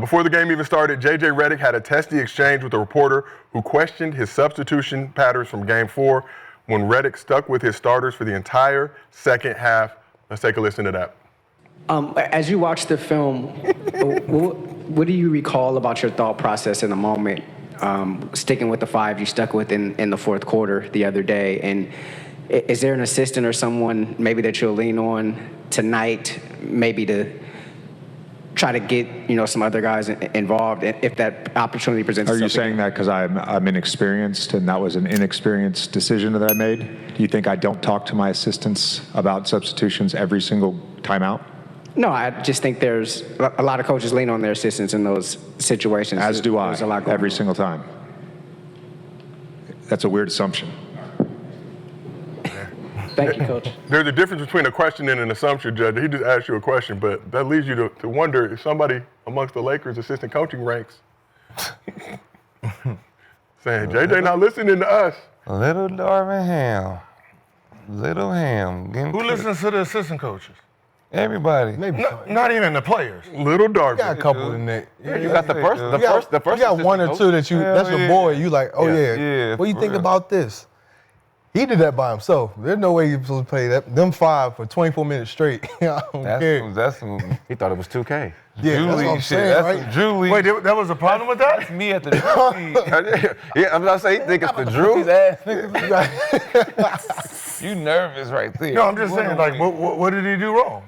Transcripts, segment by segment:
Before the game even started, JJ Redick had a testy exchange with a reporter who questioned his substitution patterns from Game 4 when Redick stuck with his starters for the entire second half. Let's take a listen to that. As you watch the film, what do you recall about your thought process in the moment, sticking with the 5 you stuck with in the fourth quarter the other day? And is there an assistant or someone maybe that you'll lean on tonight, maybe to try to get some other guys involved if that opportunity presents itself? Are you saying that because I'm inexperienced and that was an inexperienced decision that I made? Do you think I don't talk to my assistants about substitutions every single timeout? No, I just think there's a lot of coaches lean on their assistants in those situations. As do I, There's a lot going every on. single time. That's a weird assumption. Thank you, Coach. There's a difference between a question and an assumption, Judge. He just asked you a question, but that leads you to wonder if somebody amongst the Lakers assistant coaching ranks saying, JJ not listening to us. Little Darvin Ham. Little Ham. Who listens to the assistant coaches? Everybody. Maybe Not even the players. Little Darvin. got a couple in there. You got the first. The first. You got one or two that that's your boy. You like, oh yeah. Yeah, What do you for think real. about this? He did that by himself. There's no way he's supposed to play them 5 for 24 minutes straight. I don't care. That's He thought it was 2K. Yeah, that's what I'm saying, right? Julie. Wait, that was a problem with that? That's me at the Drew. Yeah, I'm not saying he think it's the Drew. His ass niggas. You nervous right there. No, I'm just saying, like, what did he do wrong?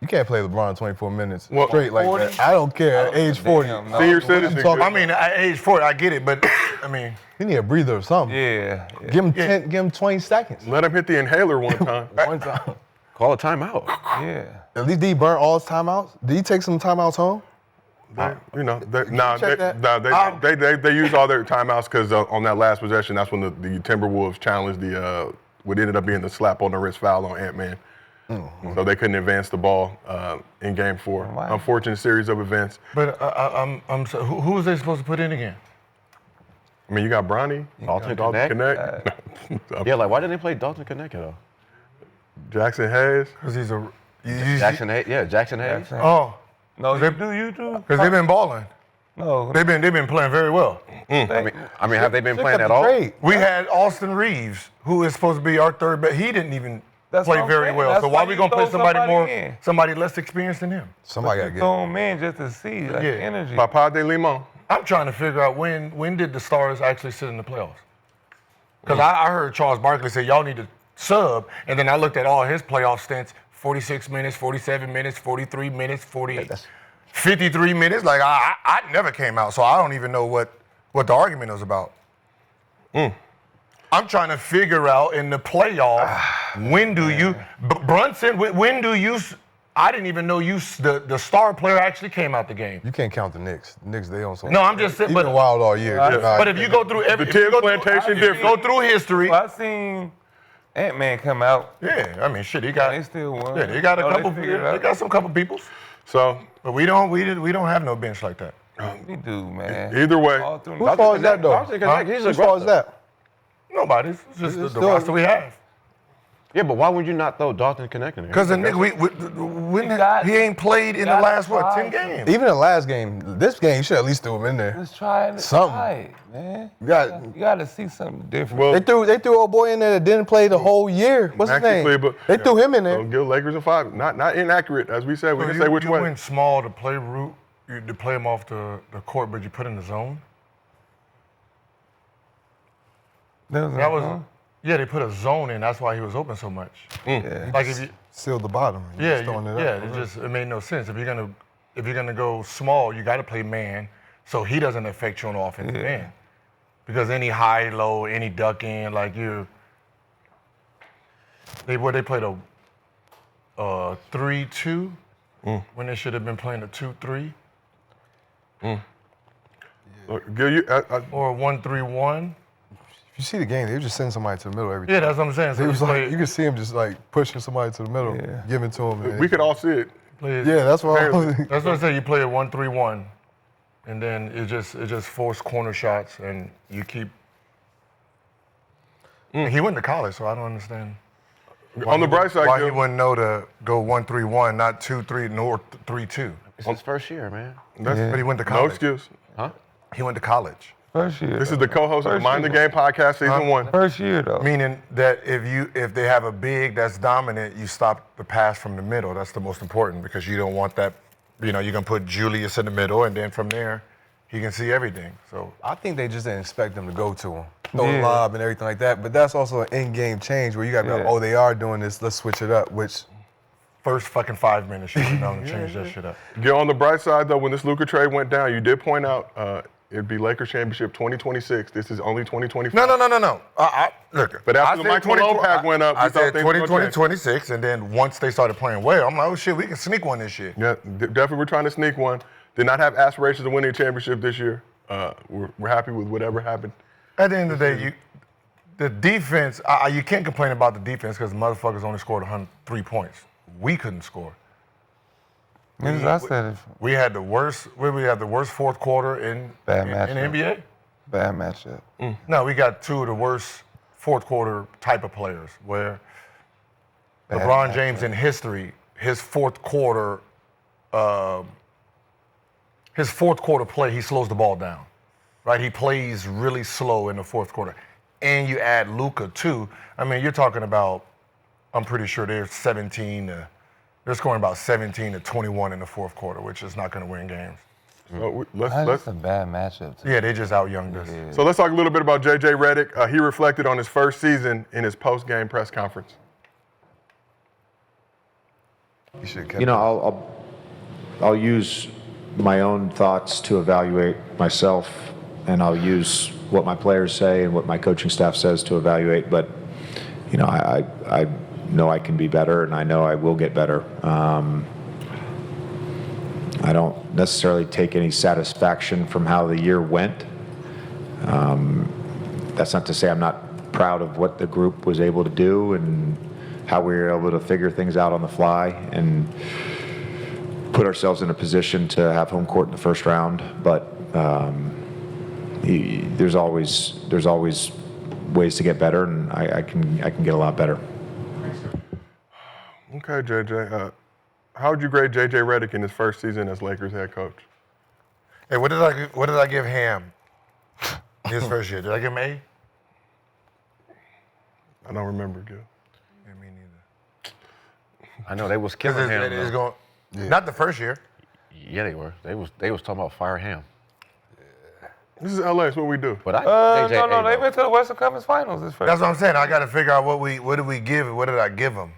You can't play LeBron 24 minutes Well, straight like 40? that. I don't care. At age 40, Damn, no. Senior citizen. talking- I mean, at age 40, I get it, but I mean, he need a breather or something. Yeah. Give him 10, give him 20 seconds. Let him hit the inhaler one time. One time. Call a timeout. Yeah. At least did he burn all his timeouts? Did he take some timeouts home? They check that? they used all their timeouts because on that last possession, that's when the Timberwolves challenged what ended up being the slap on the wrist foul on Ant-Man. So they couldn't advance the ball in Game 4. Wow. Unfortunate series of events. but I'm so, who was they supposed to put in again? I mean, you got Bronny, Dalton Dalton Connect? Connect, Yeah, like why didn't they play Dalton Connect though? Jackson Hayes. Because he's a Jackson Hayes. Yeah, Jackson Hayes. Oh, No, you do. because they've been balling. No. They've been playing very well. I mean, have they been Check playing out at the all? trade. We had Austin Reeves, who is supposed to be our third, but he didn't even That's play what I'm very saying. well. That's So why why we you gonna play throw somebody somebody in. less experienced than him? Somebody got to get Throw him in just to see like Yeah. energy. Papa de Limon. I'm trying to figure out when did the Stars actually sit in the playoffs? Because I heard Charles Barkley say y'all need to sub, and then I looked at all his playoff stints: 46 minutes, 47 minutes, 43 minutes, 53 minutes. Like I never came out, so I don't even know what the argument was about. I'm trying to figure out in the playoffs when do you Brunson? When do you? I didn't even know the star player actually came out the game. You can't count the Knicks. The Knicks, they on some. No, I'm just saying. He's But been wild all year. but if you go through every, The if you Tibbs go through- plantation if you different. go through history. Well, I seen Ant-Man come out. Yeah, I mean, shit, he got. They still won. Yeah, they got a Oh, couple. figured it They out. got some couple peoples, So but we don't have no bench like that. We do, man. either way, All through Whose fault is that, though? Dalton Connect, he's Whose fault is aggressive. that? Nobody's. It's just the still- roster we have. Yeah, but why would you not throw Dalton Connect in there? Because the nigga, he ain't played in the gotta last try 10 games. Even the last game, this game, you should at least throw him in there. Let's try it. Something. Right, man. You got. You got to see something different. well, They threw old boy in there that didn't play the whole year. What's his Maxi name? Kleber. They threw him in so there. give Lakers a 5. Not inaccurate, as we said. We can say which you way. went small to play route, to play him off the court, but you put in the zone. That was. Yeah, they put a zone in. That's why he was open so much. Yeah. Like if you. Sealed the bottom. He Yeah, was throwing it up. it made no sense. If you're gonna go small, you got to play man, so he doesn't affect you on the offensive end. Because any high, low, any duck in, like they played a 3-2 when they should have been playing a 2-3 Look, Gil, or a 1-3-1. If you see the game, they were just sending somebody to the middle every time. Yeah, that's what I'm saying. So It you was like, play, you could see him just like pushing somebody to the middle, giving to him. and- we could all see it. Yeah, that's what I was. That's what I say. You play a 1-3-1, and then it just force corner shots, and you keep. He went to college, so I don't understand. On the bright side, why Gil, he wouldn't know to go 1-3-1, not 2-3, nor 3-2. It's his first year, man. But he went to No college. excuse. Huh? He went to college. First year. This is the co-host of the Mind the Game podcast, season 1. First year, though. Meaning that if they have a big that's dominant, you stop the pass from the middle. That's the most important because you don't want that. You're gonna put Julius in the middle, and then from there, he can see everything. So I think they just didn't expect them to go to him. Throw the lob and everything like that. But that's also an in-game change where you got to be like, oh, they are doing this. Let's switch it up, which first fucking 5 minutes, you should know to change that shit up. Get on the bright side, though, when this Luka trade went down, you did point out it'd be Lakers championship 2026. This is only 2025. No. Look, But after the I said Michael 20 Lopac went up, I you thought said things were gonna 2020, change. 26, and then once they started playing well, I'm like, oh shit, we can sneak one this year. Yeah, definitely we're trying to sneak one. Did not have aspirations of winning a championship this year. We're happy with whatever happened. At the end of the day, the defense, you can't complain about the defense because the motherfuckers only scored 103 points. We couldn't score. Niggas, I said it. We had the worst fourth quarter in the NBA. Bad matchup. No, we got two of the worst fourth quarter type of players where LeBron James in history, his fourth quarter play, he slows the ball down, right? He plays really slow in the fourth quarter. And you add Luka too. I mean, you're talking about, I'm pretty sure they're scoring about 17 to 21 in the fourth quarter, which is not going to win games. So That's a bad matchup. Yeah, they just out-younged us. So let's talk a little bit about JJ Redick. He reflected on his first season in his post-game press conference. you should have kept You know, I'll use my own thoughts to evaluate myself, and I'll use what my players say and what my coaching staff says to evaluate. But you know, I know I can be better, and I know I will get better. I don't necessarily take any satisfaction from how the year went. That's not to say I'm not proud of what the group was able to do and how we were able to figure things out on the fly and put ourselves in a position to have home court in the first round. But there's always ways to get better, and I can get a lot better. Okay, JJ. How would you grade JJ Redick in his first season as Lakers head coach? Hey, what did I give Ham his first year? Did I give him A? I don't remember, Gil. Yeah, me neither. I know they was killing him. It is going, not the first year. Yeah, they were. They was talking about fire him. This is LA. It's what we do. But No, they though. went to the Western Conference Finals this first. That's what I'm saying. I got to figure out what did we give and what did I give him?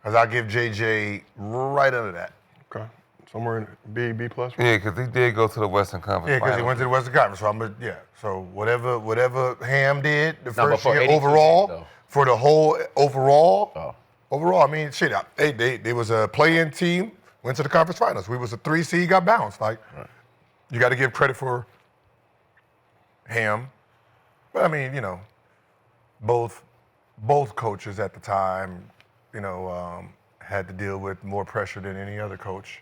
Because I give JJ right under that. Okay. Somewhere in B plus. Yeah, because he did go to the Western Conference Yeah, because Finals. he went to the Western Conference. So So whatever Ham did the No, but first for year 82 overall, seed, though. for the whole overall, Oh. overall, I mean, shit. They was a play-in team, went to the conference finals. We was a 3 seed, got bounced. Like, you got to give credit for Ham. But I mean, both coaches at the time, had to deal with more pressure than any other coach.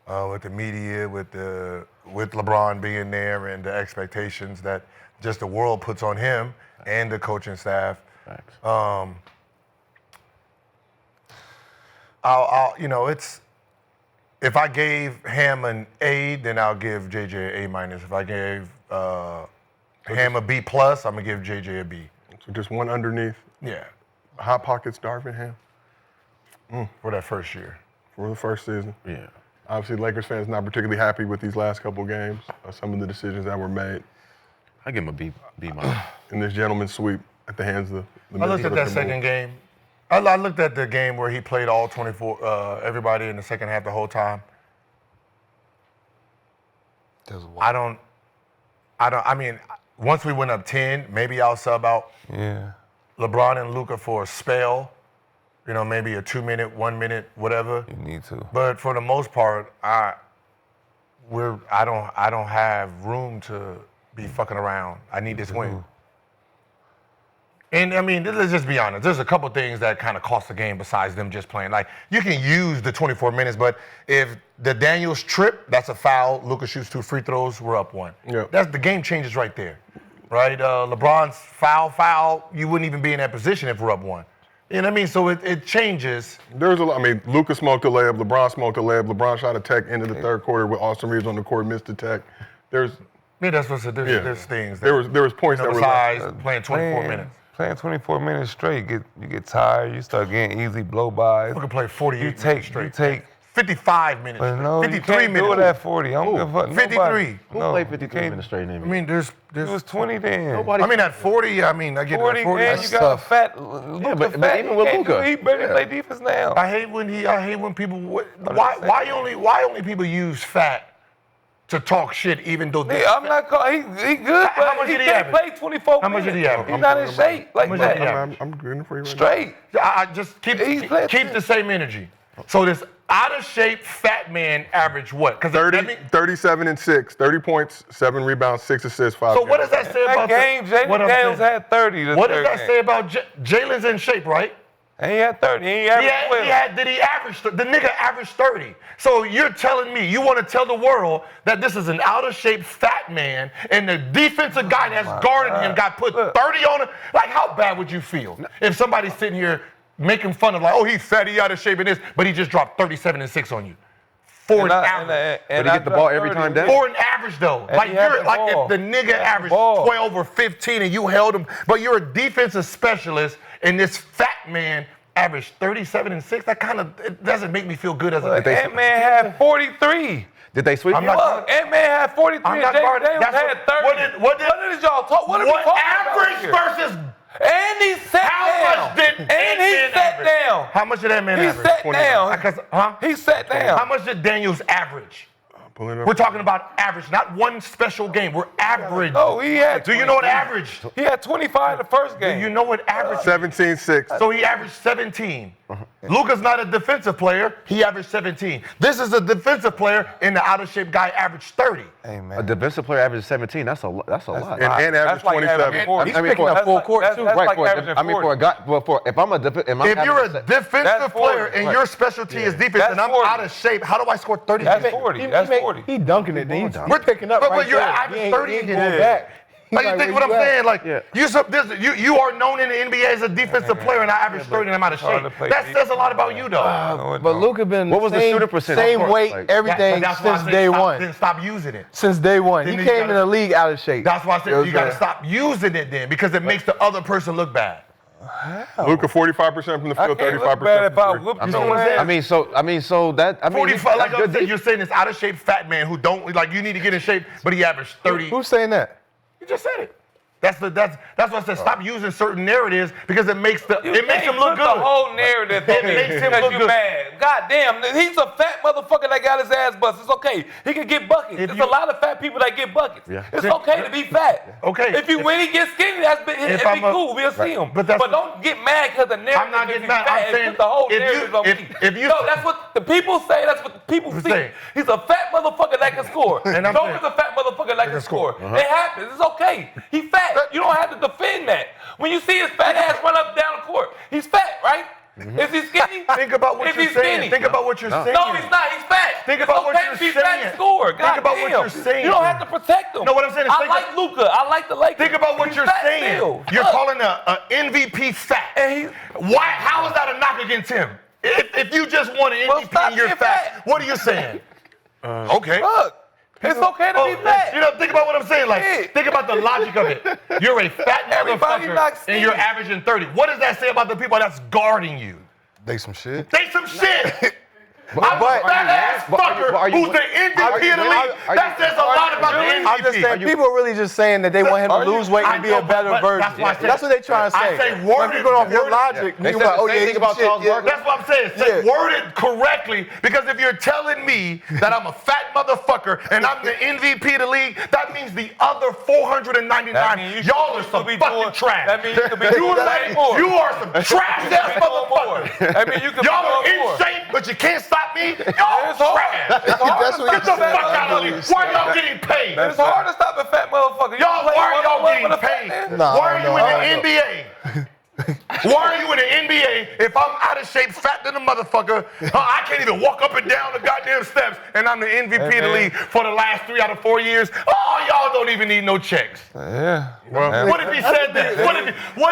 With the media, with LeBron being there, and the expectations that just the world puts on him and the coaching staff. Facts. It's if I gave Ham an A, then I'll give JJ an A minus. If I gave Ham a B plus, I'm gonna give JJ a B. So just one underneath. Yeah, Hot Pockets Darvin Ham for that first year. for the first season. Yeah. Obviously, Lakers fans not particularly happy with these last couple games. Some of the decisions that were made I give him a B minus. in this gentleman's sweep at the hands of the I looked at that Minnesota second game. I looked at the game where he played all 24, everybody in the second half the whole time. I mean, once we went up 10, maybe I'll sub out Yeah. LeBron and Luka for a spell. Maybe a 2-minute, 1 minute, whatever. You need to. But for the most part, I don't have room to be fucking around. I need this win. And I mean, let's just be honest. There's a couple things that kind of cost the game besides them just playing. Like, you can use the 24 minutes, but if the Daniels trip, that's a foul. Luka shoots 2 free throws, we're up 1. Yep. That's the game changes right there, right? LeBron's foul. You wouldn't even be in that position if we're up 1. You know what I mean? So it changes. There's a lot. I mean, Luka smoked a layup. LeBron smoked a layup. LeBron shot a tech into the third quarter with Austin Reeves on the court, missed the tech. Yeah, that's what's there's things. There was points that were size, left. playing 24 minutes. Playing 24 minutes straight, you get tired. You start getting easy blow-bys. We can play 48 You minutes straight. You take 55 minutes. But no, 53 you can't minutes. do it at 40. I don't give a fuck. 53. Nobody. Who No, played you 53 can't- minutes straight in the I NBA? mean, there's It was 20 then. I mean, at 40, I mean, I get 40, at 40. and That's you got tough. a fat Luka but fat. even with He can't do- Luka. He barely play defense now. I hate when people. Why only people use fat to talk shit, even though they. I'm not calling. He good, How but much he did he can't average? play 24 How much minutes. did he average? He's not in shape like much did he that. average? I'm good for you right Straight. I just keep He played the same energy. So this out of shape fat man average what? Because 37 and 6, 30 points, 7 rebounds, 6 assists, 5. So what does that say That about game, what Jalen I'm Daniels saying? had 30. What does that say about Jalen's in shape, right? And he had 30. He averaged 12. Did he average? The nigga averaged 30. So you're telling me you want to tell the world that this is an out of shape fat man and the defensive guy that's guarding him got put 30 on him? Like, how bad would you feel if somebody's sitting here making fun of like, oh, he's fat, he out of shape in this, but he just dropped 37 and 6 on you? For an average. But he get the ball every time down? For an average though. And Like he had you're the like ball. if the nigga averaged ball. 12 or 15 and you held him, but you're a defensive specialist and this fat man averaged 37 and 6, that kind of it doesn't make me feel good as a Ant-Man had 43. Did they sweep I'm you? not- Look, Ant-Man had 43 I'm and not Jalen guarding- Daniels that's had what- 30. what did y'all talk? What are we What talking average about here? versus And he sat how down. much did and he Ant-Man sat average? down. How much did that man He average? sat down. Huh? He sat down. How much did Daniels average? Pulling up. We're talking about average, not one special game. We're average. No, he had. Do you know what 23. average? He had 25 the first Do game. you know what average? 17-6. So he averaged 17. Luka's not a defensive player. He averaged 17. This is a defensive player, and the out of shape guy averaged 30. Hey, man. A defensive player averages 17. That's a lot. And That's averaged like 27. averaging 40. He's picking up full court, that's, too. That's Right, like for averaging I mean, 40. for a guy, well, if I'm a If you're a defensive That's 40. player and Right. your specialty is defense, That's and I'm 40. out of shape, how do I score 30? That's 40. That's 40. He dunking it. Then We're picking up but right you're there. average He ain't 30 going again. back. He's Like, you like, think where what I'm you at? saying? Like, Yeah. you are known in the NBA as a defensive player, and I average 30 and I'm out of hard shape. to play That defense. says a lot about you, though. No, it But don't. Luka been What was the same, shooting percentage? same Of course, weight, like- everything That's why I since said day stop, one. Then stop using it. Since day one, Then he you came gotta- in the league out of shape. That's why I You know said what you got to I'm saying? stop using it then, because it makes the other person look bad. Luka 45% from the I field, can't 35% look bad from if I three. whoop You you. know what I'm saying? I mean, 45, like that's good you're saying, this out of shape fat man who don't like you need to get in shape, but he averaged 30. Who's saying that? You just said it. That's why I said stop using certain narratives because it makes him look The good. whole narrative It makes him look you good. mad. God damn, he's a fat motherfucker that got his ass busted. It's okay. He can get buckets. If There's you- a lot of fat people that get buckets. Yeah. It's okay to be fat. Okay. When he gets skinny, it'd be I'm cool. We'll see him. But that's- don't get mad because the narrative I'm not is getting he's mad. fat. I'm It's saying just the whole if you- narrative on if- me. if you- No, that's what the people say. That's what the people see. saying. He's a fat motherfucker that can score. And I'm Don't saying- is a fat motherfucker that can score. Uh-huh. It happens. It's okay. He's fat. You don't have to defend that. When you see his fat ass run up down the court, he's fat, right? Is he skinny? Think about what Is you're he saying. skinny? Think about what you're saying. No, he's not. He's fat. Think It's about what okay you're to be fat and saying. score. Think God about what damn. you're saying. You don't have to protect him. No, what I'm saying is I think like Luka. I like the Lakers. Think about what He's you're fat saying. still. You're Look. calling a MVP fat. And Why? How is that a knock against him? If you just won an Well, MVP stop and you're being fat, fat. what are you saying? Okay. Look, it's okay to be fat. You know, think about what I'm saying. Like, Yeah. think about the logic of it. You're a fat Everybody motherfucker, knocks and you're skinny. averaging 30. What does that say about the people that's guarding you? They some shit. They some shit. I'm but- a fat ass fucker who's the MVP of the league. That says a lot about the MVP. I'm just saying, people are really just saying that they want him to lose weight and be a better version. That's why I said- That's what they trying to say. I say When worded- you go off your worded- logic, They you said like, the oh same yeah, thing he's about shit, Charles yeah. Barkley. That's what I'm saying. Say Yeah. worded correctly, because if you're telling me that I'm a fat motherfucker and I'm the MVP of the league, that means the other 499, y'all are some fucking trash. That means you could be doing way more. You are some trash ass motherfuckers. That means you could be Y'all are doing in more. shape, but you can't stop me. Y'all It's hard. trash. It's hard That's to what Get stop the a fat fuck out of here. motherfucker. Why y'all getting paid? It's hard to stop a fat motherfucker. Y'all, play why are y'all one-on-one getting with a fat paid? man? Nah, Why are you no, in I the don't NBA? Why are you in the NBA if I'm out of shape, fat than a motherfucker? I can't even walk up and down the goddamn steps, and I'm the MVP of the man. league for the last 3 out of 4 years. Oh, y'all don't even need no checks. Yeah. Well, What if he said this? What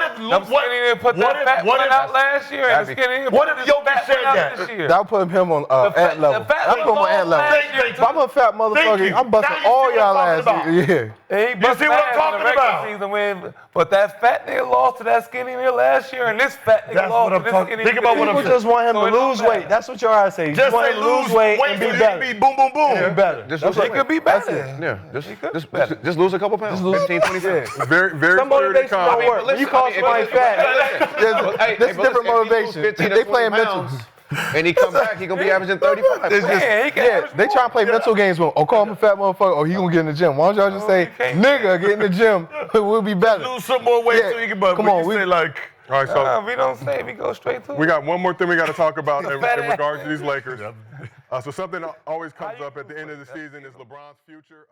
if Them skinny didn't put that fat one out last year, and the skinny didn't what put if this Jokic fat said one out that? this year. That would put him on ant level. the fat That put him on ant was level. last year. If I'm a fat motherfucker, you. I'm busting Now you all see what y'all I'm ass. talking Yeah. And he bust see what I'm ass in talking the regular about? season win, but that fat nigga lost to that skinny nigga last year, and this fat nigga That's lost what to I'm this talking- skinny think nigga. about what this I'm People year. just want him So to it don't lose matter. weight. That's what y'all say. You Just want say him to lose weight and so be you better. can be boom, boom, boom. Be better. Just That's lose He what- could be That's better. it. Yeah, just lose a couple pounds. 15, 20 pounds. very, very Some clear to motivation don't come. work. When you call somebody fat, this is different motivation. They playing mental. And he come back, he gonna be averaging 35. Yeah, he can Yeah, average they more. try to play mental games with, oh, call him a fat motherfucker, or he gonna get in the gym. Why don't y'all just say, you can't. nigga, get in the gym, we'll be better. Lose some more weight Yeah. so you can, but Come when on, you we- say like, All right, so We don't say, we go straight to we it. got one more thing we got to talk about in fat ass. regards to these Lakers. So something always comes up at the end of the season is LeBron's future.